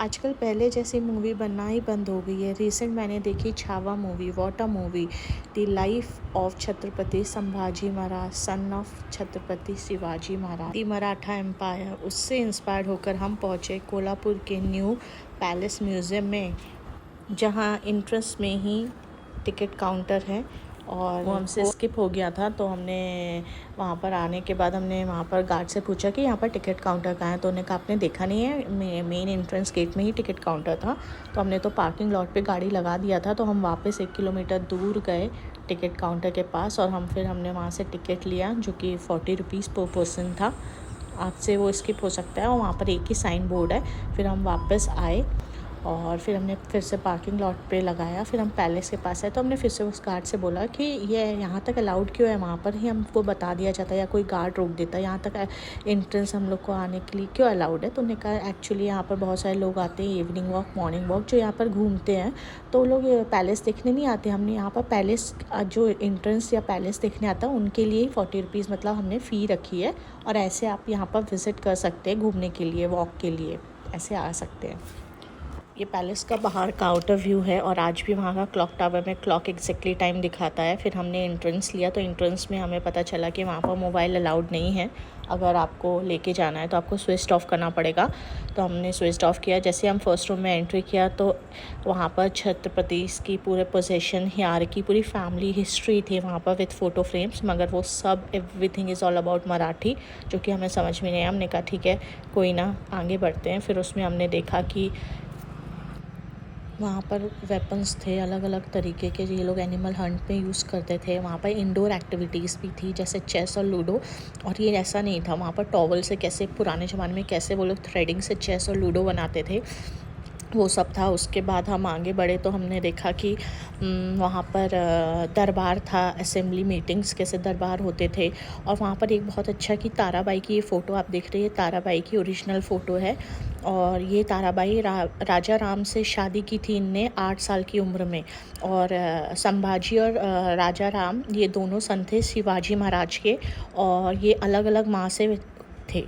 आजकल पहले जैसी मूवी बनना ही बंद हो गई है। रिसेंट मैंने देखी Chhaava movie, what a movie. The life of Chhatrapati Sambhaji Maharaj, son of Chhatrapati Shivaji Maharaj, the Maratha empire. उससे इंस्पायर्ड होकर हम पहुँचे कोल्हापुर के न्यू पैलेस म्यूज़ियम में, जहाँ एंट्रेंस में ही टिकट काउंटर है और वो हमसे स्किप हो गया था। तो हमने वहाँ पर आने के बाद हमने वहाँ पर गार्ड से पूछा कि यहाँ पर टिकट काउंटर कहाँ है। तो उन्होंने कहा आपने देखा नहीं है, मेन एंट्रेंस गेट में ही टिकट काउंटर था। तो हमने तो पार्किंग लॉट पे गाड़ी लगा दिया था। तो हम वापस 1 किलोमीटर दूर गए टिकट काउंटर के पास और हमने वहाँ से टिकट लिया, जो कि 40 रुपीज़ पर पर्सन था। आपसे वो स्किप हो सकता है और वहाँ पर एक ही साइन बोर्ड है। फिर हम वापस आए और फिर हमने फिर से पार्किंग लॉट पे लगाया। फिर हम पैलेस के पास आए तो हमने फिर से उस गार्ड से बोला कि ये यहाँ तक अलाउड क्यों है, वहाँ पर ही हमको बता दिया जाता या कोई गार्ड रोक देता, यहाँ तक एंट्रेंस हम लोग को आने के लिए क्यों अलाउड है। तो उन्होंने कहा एक्चुअली यहाँ पर बहुत सारे लोग आते हैं इवनिंग वॉक, मॉर्निंग वॉक, जो यहाँ पर घूमते हैं। तो लोग पैलेस देखने नहीं आते। हमने यहाँ पर पैलेस जो एंट्रेंस या पैलेस देखने आता है उनके लिए ही 40 रुपीज़ मतलब हमने फ़ी रखी है। और ऐसे आप यहाँ पर विज़िट कर सकते हैं घूमने के लिए, वॉक के लिए ऐसे आ सकते हैं। ये पैलेस का बाहर का आउटर व्यू है और आज भी वहाँ का क्लॉक टावर में क्लॉक एग्जैक्टली टाइम दिखाता है। फिर हमने एंट्रेंस लिया तो एंट्रेंस में हमें पता चला कि वहाँ पर मोबाइल अलाउड नहीं है। अगर आपको लेके जाना है तो आपको स्विच ऑफ करना पड़ेगा। तो हमने स्विच ऑफ किया। जैसे हम फर्स्ट रूम में एंट्री किया तो वहाँ पर छत्रपति की पूरे पोजेशन यार की पूरी फैमिली हिस्ट्री थी वहाँ पर विथ फ़ोटो फ्रेम्स, मगर वो सब everything is all about Marathi, जो कि हमें समझ में नहीं आया। हमने कहा ठीक है कोई ना, आगे बढ़ते हैं। फिर उसमें हमने देखा कि वहाँ पर वेपन्स थे अलग अलग तरीके के, ये लोग एनिमल हंट में यूज़ करते थे। वहाँ पर इंडोर एक्टिविटीज़ भी थी जैसे चेस और लूडो। और ये ऐसा नहीं था, वहाँ पर टॉवल से कैसे पुराने ज़माने में कैसे वो लोग थ्रेडिंग से चेस और लूडो बनाते थे, वो सब था। उसके बाद हम आगे बढ़े तो हमने देखा कि वहाँ पर दरबार था, असेंबली मीटिंग्स कैसे दरबार होते थे। और वहाँ पर एक बहुत अच्छा कि ताराबाई की ये फ़ोटो आप देख रही है, ताराबाई की ओरिजिनल फ़ोटो है। और ये ताराबाई राजा राम से शादी की थी इनने 8 साल की उम्र में। और संभाजी और राजा राम ये दोनों सन थे शिवाजी महाराज के, और ये अलग अलग माँ से थे।